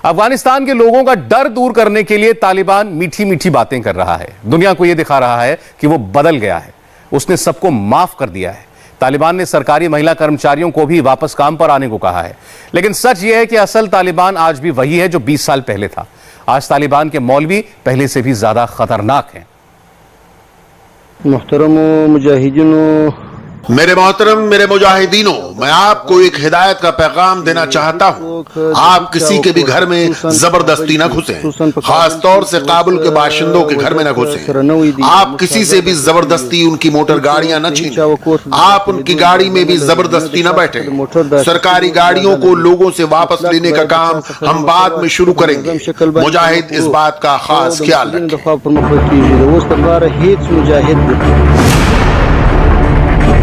अफगानिस्तान के लोगों का डर दूर करने के लिए तालिबान मीठी मीठी बातें कर रहा है, दुनिया को यह दिखा रहा है कि वो बदल गया है, उसने सबको माफ कर दिया है। तालिबान ने सरकारी महिला कर्मचारियों को भी वापस काम पर आने को कहा है। लेकिन सच यह है कि असल तालिबान आज भी वही है जो 20 साल पहले था। आज तालिबान के मौलवी पहले से भी ज्यादा खतरनाक हैं। मोहतरम मुजाहिदीनों, मेरे मोहतरम मेरे मुजाहिदीनों, मैं आपको एक हिदायत का पैगाम देना चाहता हूँ। आप किसी के भी घर में जबरदस्ती न घुसें, खास तौर से काबुल के बाशिंदों के घर में न घुसें। आप किसी से भी जबरदस्ती उनकी मोटर गाड़ियां न छीनें। आप उनकी गाड़ी में भी जबरदस्ती न बैठें। सरकारी गाड़ियों को लोगों से वापस लेने का काम हम बाद में शुरू करेंगे। मुजाहिद इस बात का खास ख्याल रखें।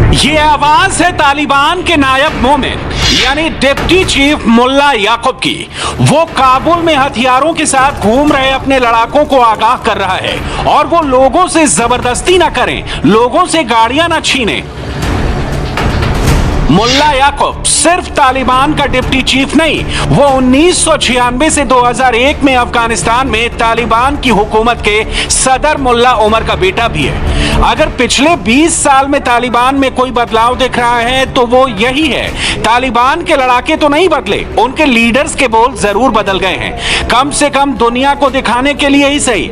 ये आवाज है तालिबान के नायब मोमिन यानी डिप्टी चीफ मुल्ला याकूब की। वो काबुल में हथियारों के साथ घूम रहे अपने लड़ाकों को आगाह कर रहा है और वो लोगों से जबरदस्ती ना करें, लोगों से गाड़ियां ना छीनें। मुल्ला याकूब सिर्फ तालिबान का डिप्टी चीफ नहीं, वो 1996 से 2001 में अफगानिस्तान में तालिबान की हुकूमत के सदर मुल्ला उमर का बेटा भी है। अगर पिछले 20 साल में तालिबान में कोई बदलाव दिख रहा है तो वो यही है। तालिबान के लड़ाके तो नहीं बदले, उनके लीडर्स के बोल जरूर बदल गए हैं, कम से कम दुनिया को दिखाने के लिए ही सही।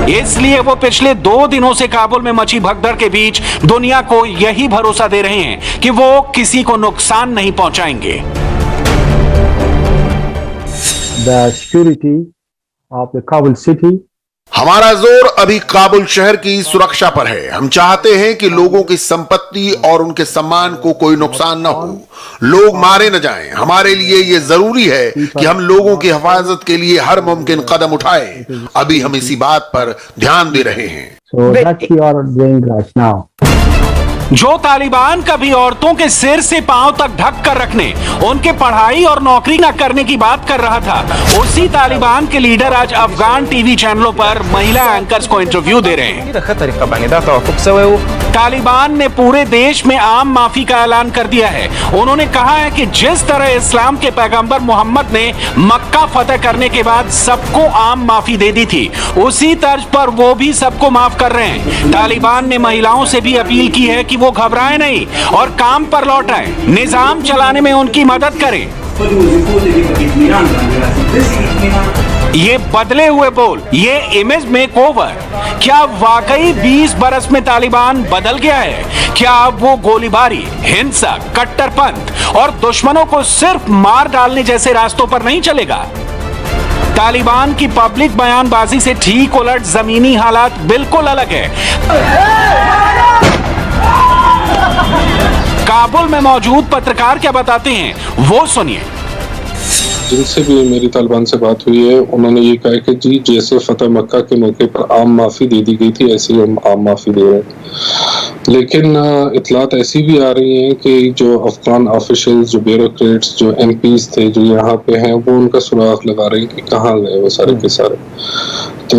इसलिए वो पिछले 2 दिनों से काबुल में मची भगदड़ के बीच दुनिया को यही भरोसा दे रहे हैं कि वो किसी को नुकसान नहीं पहुंचाएंगे। The security of the Kabul city. हमारा जोर अभी काबुल शहर की सुरक्षा पर है। हम चाहते हैं कि लोगों की संपत्ति और उनके सम्मान को कोई नुकसान न हो, लोग मारे न जाएं। हमारे लिए ये जरूरी है कि हम लोगों की हिफाजत के लिए हर मुमकिन कदम उठाएं। अभी हम इसी बात पर ध्यान दे रहे हैं। So that's what you are doing right now. जो तालिबान कभी औरतों के सिर से पांव तक ढक कर रखने, उनके पढ़ाई और नौकरी न करने की बात कर रहा था, उसी तालिबान के लीडर आज अफगान टीवी चैनलों पर महिला एंकर्स को इंटरव्यू दे रहे हैं। तालिबान ने पूरे देश में आम माफी का ऐलान कर दिया है। उन्होंने कहा है कि जिस तरह इस्लाम के पैगंबर मोहम्मद ने मक्का फतेह करने के बाद सबको आम माफी दे दी थी, उसी तर्ज पर वो भी सबको माफ कर रहे हैं। तालिबान ने महिलाओं से भी अपील की है कि वो घबराएं नहीं और काम पर लौट आए, निजाम चलाने में उनकी मदद करें। ये बदले हुए बोल, ये इमेज मेकओवर, क्या वाकई 20 बरस में तालिबान बदल गया है? क्या अब वो गोलीबारी, हिंसा, कट्टरपंथ और दुश्मनों को सिर्फ मार डालने जैसे रास्तों पर नहीं चलेगा? तालिबान की पब्लिक बयानबाजी से ठीक उलट जमीनी हालात बिल्कुल अलग है। काबुल में मौजूद पत्रकार क्या बताते हैं वो सुनिए। जिनसे भी मेरी तालिबान से बात हुई है, उन्होंने ये कहा कि जी जैसे फतेह मक्का के मौके पर आम माफी दे दी गई थी, ऐसे ही हम आम माफी दे रहे हैं। लेकिन इतलात ऐसी भी आ रही हैं कि जो अफगान ऑफिशियल्स, जो ब्यूरोक्रेट्स, जो एमपीज थे जो यहाँ पे हैं, वो उनका सुराग लगा रहे हैं कि कहाँ गए वो सारे के सारे। तो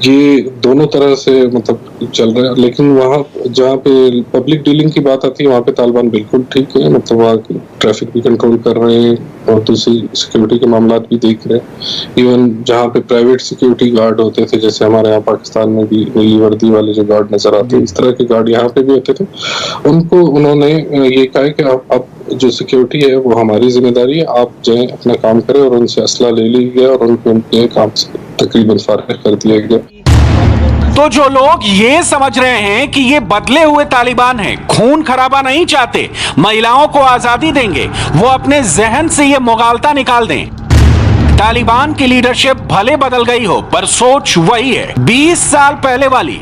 ये दोनों तरह से मतलब चल रहा है। लेकिन वहाँ जहाँ पे पब्लिक डीलिंग की बात आती है, वहाँ पे तालिबान बिल्कुल ठीक है, मतलब वहाँ ट्रैफिक भी कंट्रोल कर रहे हैं और दूसरी सिक्योरिटी के मामलात भी देख रहे हैं। इवन जहाँ पे प्राइवेट सिक्योरिटी गार्ड होते थे, जैसे हमारे यहाँ पाकिस्तान में भी नीली वर्दी वाले जो गार्ड नजर आते हैं, इस तरह के गार्ड यहाँ पे भी होते थे। उनको उन्होंने ये कहा कि आप जो सिक्योरिटी है वो हमारी जिम्मेदारी है, आप जाएं अपना काम करें। और उनसे असला ले लिया गया और उनको उनके काम से तकरीबन फारिग कर दिया गया। तो जो लोग ये समझ रहे हैं कि ये बदले हुए तालिबान हैं, खून खराबा नहीं चाहते, महिलाओं को आजादी देंगे, वो अपने जहन से ये मुगालता निकाल दें। तालिबान की लीडरशिप भले बदल गई हो, पर सोच वही है, 20 साल पहले वाली।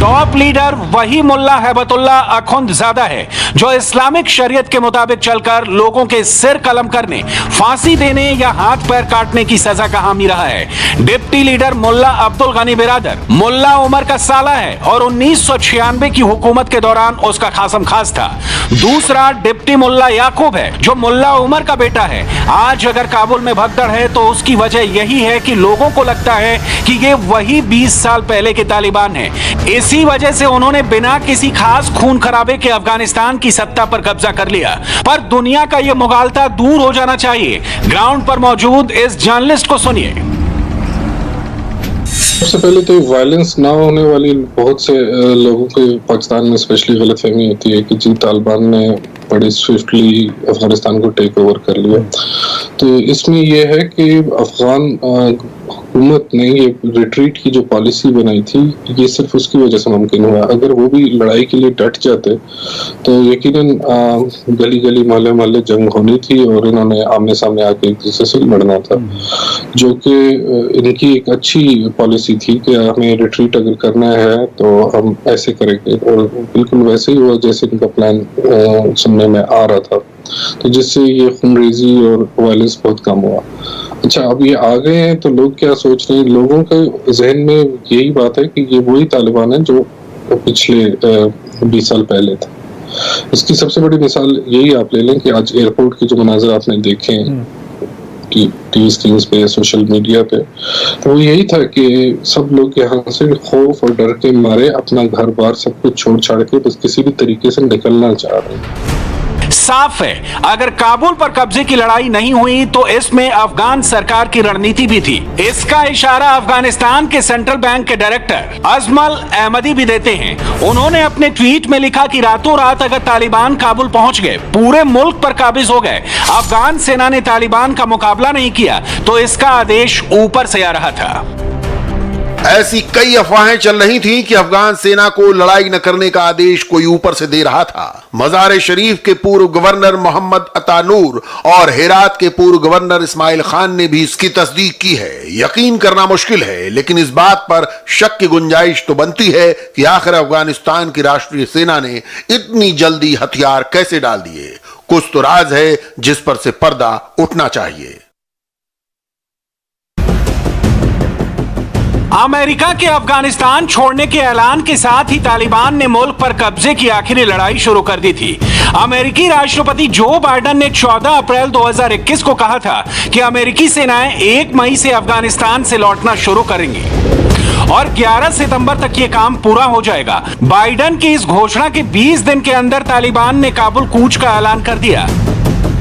टॉप लीडर वही मुल्ला हैबतुल्ला अखुंदजादा है जो इस्लामिक शरीयत के मुताबिक चलकर लोगों के सिर कलम करने, फांसी देने या हाथ पैर काटने की सजा का हामी रहा है। डिप्टी लीडर मुल्ला अब्दुल गनी बिरादर मुल्ला उमर का साला है और 1996 की हुकूमत के दौरान उसका खासम खास था। दूसरा डिप्टी मुल्ला याकूब है जो मुल्ला उमर का बेटा है। आज अगर काबुल में भगदड़ है तो उसकी वजह यही है कि लोगों को लगता है कि ये वही 20 साल पहले के तालिबान है। इसी वजह से उन्होंने बिना किसी खास खून खराबे के अफगानिस्तान की सत्ता पर कब्जा कर लिया। पर दुनिया का यह मुगालता दूर हो जाना चाहिए। ग्राउंड पर मौजूद इस जर्नलिस्ट को सुनिए। सबसे पहले तो वायलेंस ना होने वाली बहुत से लोगों को पाकिस्तान में स्पेशली गलतफहमी होती है कि जी तालिबान ने बड़े स्विफ्टली अफगानिस्तान को टेक ओवर कर लिया। तो इसमें यह है कि अफगान हुकूमत ने ये रिट्रीट की जो पॉलिसी बनाई थी ये सिर्फ उसकी वजह से मुमकिन हुआ। अगर वो भी लड़ाई के लिए डट जाते तो यकीनन गली गली मोहल्ले मोहल्ले जंग होनी थी और इन्होंने आमने सामने आके एक दूसरे से लड़ना था, जो कि इनकी एक अच्छी पॉलिसी थी कि हमें रिट्रीट अगर करना है तो हम ऐसे करेंगे, और बिल्कुल वैसे ही हुआ जैसे इनका प्लान सुनने में आ रहा था। तो जिससे ये खूनरेजी और वायलेंस बहुत कम हुआ। अच्छा, अब ये आ गए हैं तो लोग क्या सोच रहे हैं? लोगों के जहन में यही बात है कि ये वही तालिबान है जो पिछले 20 साल पहले था। इसकी सबसे बड़ी मिसाल यही आप ले लें कि आज एयरपोर्ट के जो मनाज़र आपने देखे हैं कि टीवी स्क्रीन्स पे, सोशल मीडिया पे, तो वो यही था कि सब लोग यहाँ से खौफ और डर के मारे अपना घर बार सब कुछ छोड़ छाड़ के बस किसी भी तरीके से निकलना चाह रहे हैं। साफ है, अगर काबुल पर कब्जे की लड़ाई नहीं हुई तो इसमें अफगान सरकार की रणनीति भी थी। इसका इशारा अफगानिस्तान के सेंट्रल बैंक के डायरेक्टर अजमल अहमदी भी देते हैं। उन्होंने अपने ट्वीट में लिखा कि रातों रात अगर तालिबान काबुल पहुंच गए, पूरे मुल्क पर काबिज हो गए, अफगान सेना ने तालिबान का मुकाबला नहीं किया तो इसका आदेश ऊपर से आ रहा था। ऐसी कई अफवाहें चल रही थी कि अफगान सेना को लड़ाई न करने का आदेश कोई ऊपर से दे रहा था। मजार शरीफ के पूर्व गवर्नर मोहम्मद अतानूर और हेरात के पूर्व गवर्नर इस्माइल खान ने भी इसकी तस्दीक की है। यकीन करना मुश्किल है, लेकिन इस बात पर शक की गुंजाइश तो बनती है कि आखिर अफगानिस्तान की राष्ट्रीय सेना ने इतनी जल्दी हथियार कैसे डाल दिए। कुछ तो राज है जिस पर से पर्दा उठना चाहिए। अमेरिका के अफगानिस्तान छोड़ने के ऐलान के साथ ही तालिबान ने मुल्क पर कब्जे की आखिरी लड़ाई शुरू कर दी थी। अमेरिकी राष्ट्रपति जो बाइडेन ने 14 अप्रैल 2021 को कहा था कि अमेरिकी सेनाएं 1 मई से अफगानिस्तान से लौटना शुरू करेंगी और 11 सितंबर तक ये काम पूरा हो जाएगा। बाइडेन की इस घोषणा के 20 दिन के अंदर तालिबान ने काबुल कूच का ऐलान कर दिया।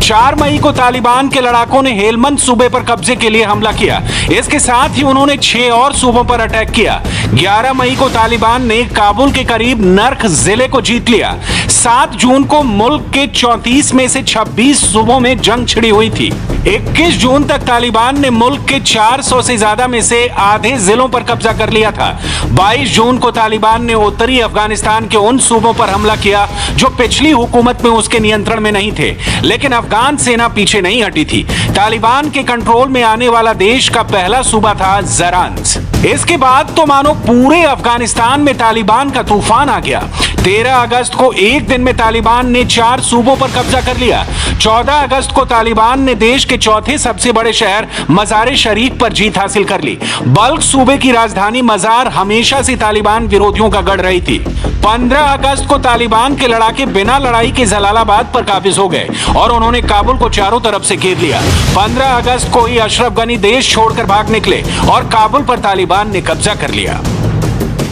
4 मई को तालिबान के लड़ाकों ने हेलमंद सूबे पर कब्जे के लिए हमला किया। इसके साथ ही उन्होंने 6 और सूबों पर अटैक किया। 11 मई को तालिबान ने काबुल के करीब नर्क जिले को जीत लिया। 7 जून को मुल्क के 34 में से 26 सूबों में जंग छिड़ी हुई थी। 21 जून तक तालिबान ने मुल्क के 400 से ज्यादा में से आधे जिलों पर कब्जा कर लिया था। 22 जून को तालिबान ने उत्तरी अफगानिस्तान के उन सूबों पर हमला किया जो पिछली हुकूमत में उसके नियंत्रण में नहीं थे, लेकिन अफगान सेना पीछे नहीं हटी थी। तालिबान के कंट्रोल में आने वाला देश का पहला सूबा था ज़रांज। इसके बाद तो मानो पूरे अफगानिस्तान में तालिबान का तूफान आ गया। 13 अगस्त को एक दिन में तालिबान ने 4 सूबों पर कब्जा कर लिया। 14 अगस्त को तालिबान ने देश के चौथे सबसे बड़े शहर मजार शरीफ पर जीत हासिल कर ली। बल्ख सूबे की राजधानी मजार हमेशा से तालिबान विरोधियों का गढ़ रही थी। 15 अगस्त को तालिबान के लड़ाके बिना लड़ाई के जलालाबाद पर काबिज हो गए और उन्होंने काबुल को चारों तरफ से घेर लिया। 15 अगस्त को ही अशरफ गनी देश छोड़कर भाग निकले और काबुल पर तालिबान ने कब्जा कर लिया।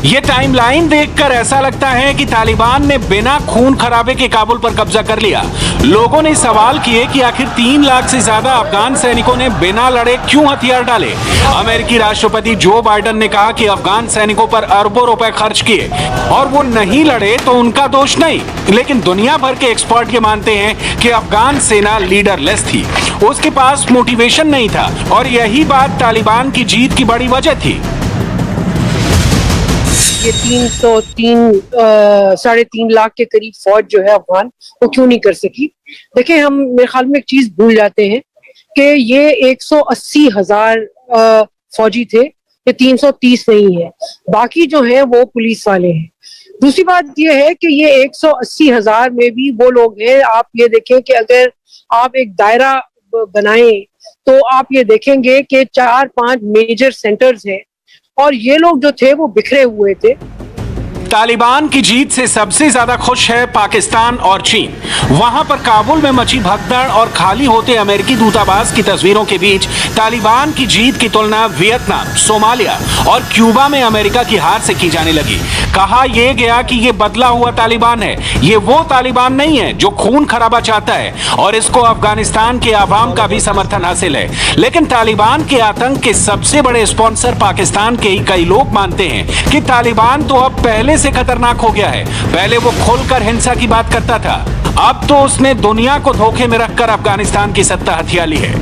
ये टाइमलाइन देखकर ऐसा लगता है कि तालिबान ने बिना खून खराबे के काबुल पर कब्जा कर लिया। लोगों ने सवाल किए कि आखिर 3 लाख से ज्यादा अफगान सैनिकों ने बिना लड़े क्यों हथियार डाले। अमेरिकी राष्ट्रपति जो बाइडेन ने कहा कि अफगान सैनिकों पर अरबों रुपए खर्च किए और वो नहीं लड़े तो उनका दोष नहीं, लेकिन दुनिया भर के एक्सपर्ट ये मानते हैं कि अफगान सेना लीडरलेस थी, उसके पास मोटिवेशन नहीं था और यही बात तालिबान की जीत की बड़ी वजह थी। ये 3.5 लाख के करीब फौज जो है अफगान वो क्यों नहीं कर सकी। देखिए, हम मेरे ख्याल में एक चीज भूल जाते हैं कि ये 180,000 फौजी थे, ये 330 नहीं है, बाकी जो है वो पुलिस वाले हैं। दूसरी बात ये है कि ये 180,000 में भी वो लोग हैं। आप ये देखें कि अगर आप एक दायरा बनाएं तो आप ये देखेंगे कि 4-5 मेजर सेंटर्स हैं और ये लोग जो थे वो बिखरे हुए थे। तालिबान की जीत से सबसे ज्यादा खुश है पाकिस्तान और चीन। वहां पर काबुल में मची भगदड़ और खाली होते अमेरिकी दूतावास की तस्वीरों के बीच तालिबान की जीत की तुलना वियतनाम, सोमालिया और क्यूबा में अमेरिका की हार से की जाने लगी। कहा यह गया कि यह बदला हुआ तालिबान है, ये वो तालिबान नहीं है जो खून खराबा चाहता है, और इसको अफगानिस्तान के आवाम का भी समर्थन हासिल है। लेकिन तालिबान के आतंक के सबसे बड़े स्पॉन्सर पाकिस्तान के ही कई लोग मानते हैं कि तालिबान तो अब पहले से खतरनाक हो गया है। पहले वो खुलकर हिंसा की बात करता था, अब तो उसने दुनिया को धोखे में रखकर अफगानिस्तान की सत्ता हथिया ली है।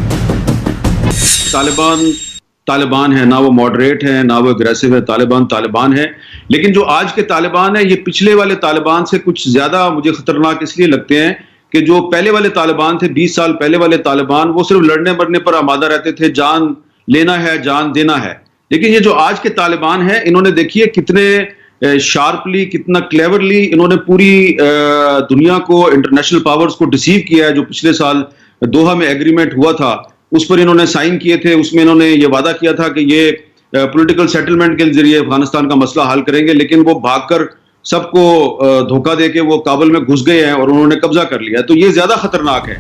तालिबान है, ना वो मॉडरेट है ना वो एग्रेसिव है। तालिबान है। लेकिन जो आज के तालिबान है ये पिछले वाले तालिबान से कुछ ज्यादा मुझे खतरनाक इसलिए लगते हैं कि जो पहले वाले तालिबान थे, 20 साल पहले वाले तालिबान, वो सिर्फ लड़ने मरने पर आमादा रहते थे, जान लेना है जान देना है। लेकिन ये जो आज के तालिबान है, इन्होंने देखिए कितने शार्पली, कितना क्लेवरली इन्होंने पूरी दुनिया को, इंटरनेशनल पावर्स को डिसीव किया है। जो पिछले साल दोहा में एग्रीमेंट हुआ था उस पर इन्होंने साइन किए थे, उसमें इन्होंने ये वादा किया था कि ये पॉलिटिकल सेटलमेंट के जरिए अफगानिस्तान का मसला हल करेंगे, लेकिन वो भागकर सबको धोखा देके वो काबुल में घुस गए हैं और उन्होंने कब्जा कर लिया। तो ये ज्यादा खतरनाक है।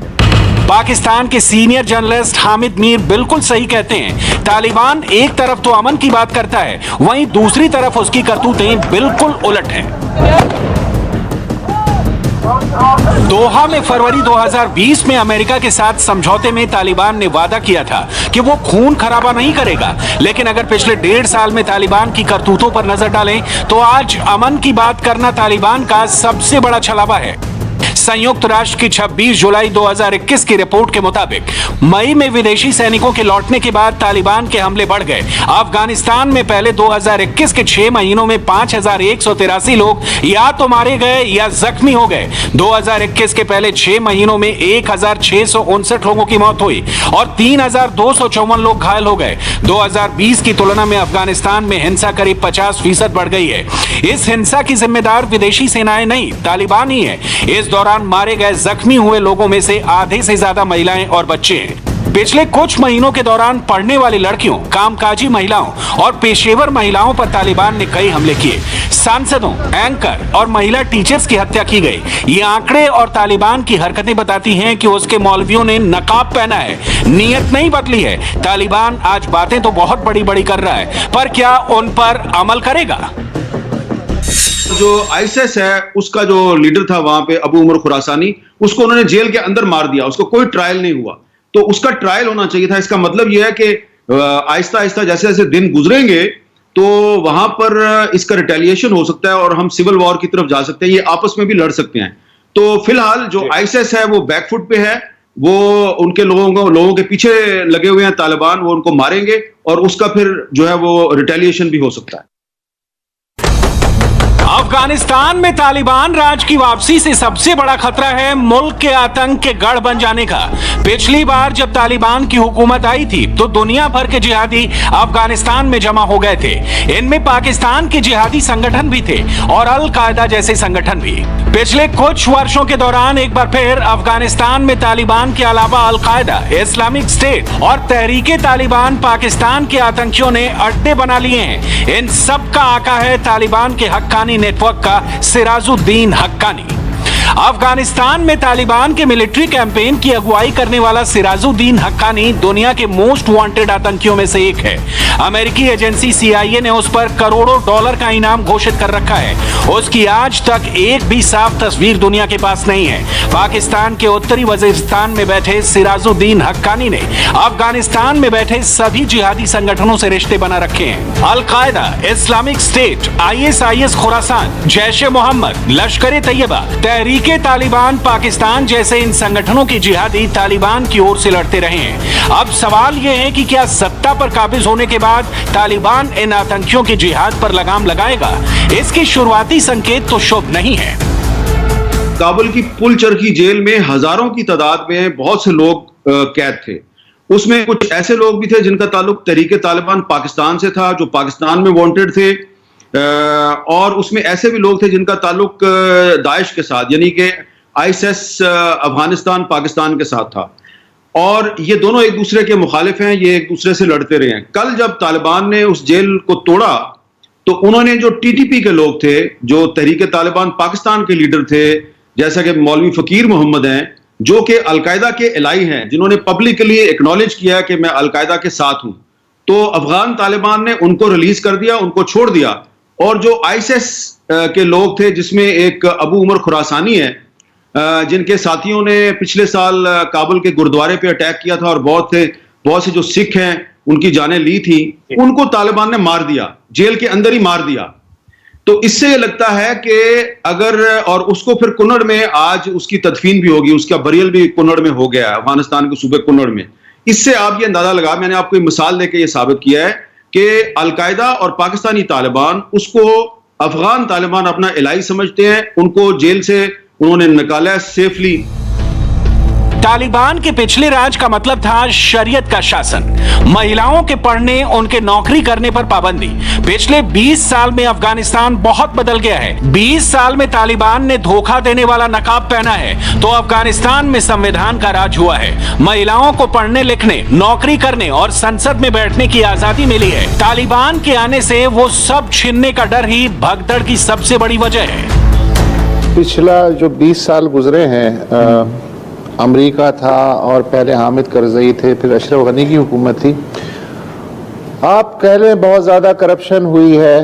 पाकिस्तान के सीनियर जर्नलिस्ट हामिद मीर बिल्कुल सही कहते हैं, तालिबान एक तरफ तो अमन की बात करता है, वहीं दूसरी तरफ उसकी करतूतें बिल्कुल उलट हैं। दोहा में फरवरी 2020 में अमेरिका के साथ समझौते में तालिबान ने वादा किया था कि वो खून खराबा नहीं करेगा। लेकिन अगर पिछले 1.5 साल में तालिबान की करतूतों पर नजर डालें तो आज अमन की बात करना तालिबान का सबसे बड़ा छलावा है। संयुक्त राष्ट्र की 26 जुलाई 2021 की रिपोर्ट के मुताबिक मई में विदेशी सैनिकों के लौटने के बाद तालिबान के हमले बढ़ गए। अफगानिस्तान में पहले 2021 के 6 महीनों में 5183 लोग या तो मारे गए या जख्मी हो गए। 2021 के पहले 6 महीनों में 1659 लोगों की मौत हुई और 3254 लोग घायल हो गए। 2020 की तुलना में अफगानिस्तान में हिंसा करीब 50% बढ़ गई है। इस हिंसा की जिम्मेदार विदेशी सेनाएं नहीं, तालिबान ही है। इस दौरान मारे गए जख्मी हुए लोगों में से आधे से ज्यादा महिलाएं और बच्चे हैं। पिछले कुछ महीनों के दौरान पढ़ने वाली लड़कियों, कामकाजी महिलाओं और पेशेवर महिलाओं पर तालिबान ने कई हमले किए। सांसदों, एंकर और महिला टीचर्स की हत्या की गई। ये आंकड़े और तालिबान की हरकतें बताती हैं कि उसके मौलवियों ने नकाब पहना है। नीयत नहीं बदली है। तालिबान आज बातें तो बहुत बड़ी बड़ी कर रहा है, पर क्या उन पर अमल करेगा? जो आईएसएस है उसका जो लीडर था वहां पे, अबू उमर खुरासानी, उसको उन्होंने जेल के अंदर मार दिया, उसको कोई ट्रायल नहीं हुआ। तो उसका ट्रायल होना चाहिए था। इसका मतलब यह है कि आहिस्ता आहिस्ता जैसे जैसे दिन गुजरेंगे तो वहां पर इसका रिटेलिएशन हो सकता है और हम सिविल वॉर की तरफ जा सकते हैं, ये आपस में भी लड़ सकते हैं। तो फिलहाल जो आईएसएस है वो बैकफुट पे है, वो उनके लोगों के पीछे लगे हुए हैं तालिबान, वो उनको मारेंगे और उसका फिर जो है वो रिटेलिएशन भी हो सकता है। अफगानिस्तान में तालिबान राज की वापसी से सबसे बड़ा खतरा है मुल्क के आतंक के गढ़ बन जाने का। पिछली बार जब तालिबान की हुकूमत आई थी तो दुनिया भर के जिहादी अफगानिस्तान में जमा हो गए थे। इनमें पाकिस्तान के जिहादी संगठन भी थे और अल कायदा जैसे संगठन भी। पिछले कुछ वर्षों के दौरान एक बार फिर अफगानिस्तान में तालिबान के अलावा अल कायदा, इस्लामिक स्टेट और तहरीके तालिबान पाकिस्तान के आतंकियों ने अड्डे बना लिए हैं। इन सब का आका है तालिबान के हक्कानी नेटवर्क का सिराजुद्दीन हक्कानी। अफगानिस्तान में तालिबान के मिलिट्री कैंपेन की अगुवाई करने वाला सिराजुद्दीन हक्कानी दुनिया के मोस्ट वांटेड आतंकियों में से एक है। अमेरिकी एजेंसी CIA ने उस पर करोड़ों डॉलर का इनाम घोषित कर रखा है। उसकी आज तक एक भी साफ तस्वीर दुनिया के पास नहीं है। पाकिस्तान के उत्तरी वजीरिस्तान में बैठे सिराजुद्दीन हक्कानी ने अफगानिस्तान में बैठे सभी जिहादी संगठनों से रिश्ते बना रखे हैं। Al Qaeda, Islamic State, ISIS Khorasan, Jaish-e Mohammed, Lashkar-e-Taiba, Tehreek-e Taliban Pakistan जैसे इन संगठनों की जिहादी तालिबान की ओर से लड़ते रहे हैं। अब सवाल यह है कि क्या सत्ता पर काबिज होने के बाद तालिबान इन आतंकियों की जिहाद पर लगाम लगाएगा? इसके शुरुआती संकेत तो शुभ नहीं है। काबुल की पुल चरखी जेल में हजारों की तादाद में बहुत से लोग कैद थे। उसमें कुछ ऐसे लोग भी थे जिनका ताल्लुक तहरीके तालिबान पाकिस्तान से था, जो पाकिस्तान में वांटेड थे, और उसमें ऐसे भी लोग थे जिनका ताल्लुक दाइश के साथ, यानी कि ISIS अफगानिस्तान पाकिस्तान के साथ था। और ये दोनों एक दूसरे के मुखालिफ हैं, ये एक दूसरे से लड़ते रहे हैं। कल जब तालिबान ने उस जेल को तोड़ा तो उन्होंने जो टीटीपी के लोग थे, जो तहरीक तालिबान पाकिस्तान के लीडर थे, जैसा कि मौलवी फकीर मोहम्मद हैं, जो कि अलकायदा के एलाई हैं, जिन्होंने पब्लिकली एक्नॉलेज किया कि मैं अलकायदा के साथ हूं, तो अफगान तालिबान ने उनको रिलीज कर दिया, उनको छोड़ दिया। और जो आईएसएस के लोग थे, जिसमें एक अबू उमर खुरासानी है, जिनके साथियों ने पिछले साल काबुल के गुरुद्वारे पे अटैक किया था और बहुत से जो सिख हैं उनकी जानें ली थी, उनको तालिबान ने मार दिया, जेल के अंदर ही मार दिया। तो इससे ये लगता है कि अगर, और उसको फिर कुन्नड़ में आज उसकी तदफीन भी होगी, उसका बरियल भी कुन्नड़ में हो गया है, अफगानिस्तान के सूबे कुन्नड़ में। इससे आप ये अंदाजा लगा, मैंने आपको मिसाल देकर ये साबित किया है कि अलकायदा और पाकिस्तानी तालिबान, उसको अफगान तालिबान अपना इलाई समझते हैं, उनको जेल से उन्होंने निकाला है सेफली। तालिबान के पिछले राज का मतलब था शरीयत का शासन, महिलाओं के पढ़ने, उनके नौकरी करने पर पाबंदी। पिछले 20 साल में अफगानिस्तान बहुत बदल गया है। 20 साल में तालिबान ने धोखा देने वाला नकाब पहना है तो अफगानिस्तान में संविधान का राज हुआ है। महिलाओं को पढ़ने लिखने, नौकरी करने और संसद में बैठने की आजादी मिली है। तालिबान के आने से वो सब छीनने का डर ही भगदड़ की सबसे बड़ी वजह है। पिछला जो 20 साल गुजरे हैं, अमेरिका था और पहले हामिद करजई थे, फिर अशरफ गनी की हुकूमत थी। आप कह लें बहुत ज़्यादा करप्शन हुई है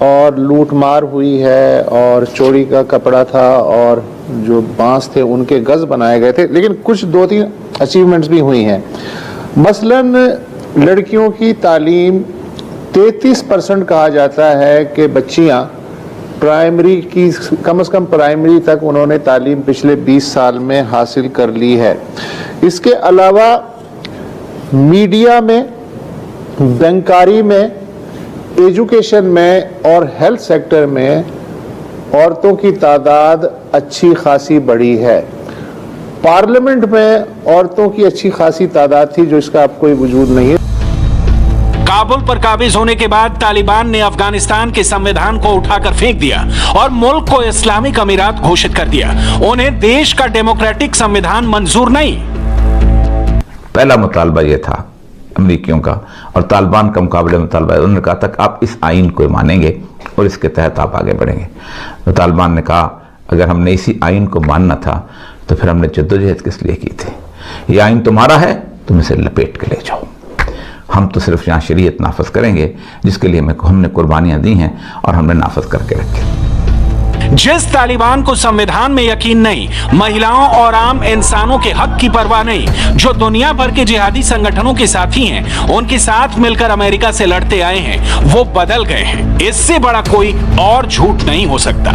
और लूट मार हुई है और चोरी का कपड़ा था और जो बांस थे उनके गज बनाए गए थे, लेकिन कुछ 2-3 अचीवमेंट्स भी हुई हैं। मसलन लड़कियों की तालीम 33% कहा जाता है कि बच्चियां प्राइमरी की, कम से कम प्राइमरी तक उन्होंने तालीम पिछले 20 साल में हासिल कर ली है। इसके अलावा मीडिया में, बैंकारी में, एजुकेशन में और हेल्थ सेक्टर में औरतों की तादाद अच्छी खासी बढ़ी है। पार्लियामेंट में औरतों की अच्छी खासी तादाद थी, जो इसका अब कोई वजूद नहीं है। काबुल पर काबिज होने के बाद तालिबान ने अफगानिस्तान के संविधान को उठाकर फेंक दिया और मुल्क को इस्लामिक अमीरात घोषित कर दिया। उन्हें देश का डेमोक्रेटिक संविधान मंजूर नहीं। पहला मुतालबा यह था अमरीकियों का, और तालिबान का मुकाबले मुतालबा, उन्होंने कहा था कि आप इस आइन को मानेंगे और इसके तहत आप आगे बढ़ेंगे। तो तालिबान ने कहा अगर हमने इसी आइन को मानना था तो फिर हमने जद्दोजहद किस लिए की थी? ये आइन तुम्हारा है, तुम इसे लपेट के ले जाओ, हम तो सिर्फ यहाँ शरीयत नाफज करेंगे जिसके लिए हमने कुर्बानियां दी हैं और हमने नाफज करके रखे। जिस तालिबान को संविधान में यकीन नहीं, महिलाओं और आम इंसानों के हक की परवाह नहीं, जो दुनिया भर के जिहादी संगठनों के साथी हैं, उनके साथ मिलकर अमेरिका से लड़ते आए हैं, वो बदल गए हैं। इससे बड़ा कोई और झूठ नहीं हो सकता।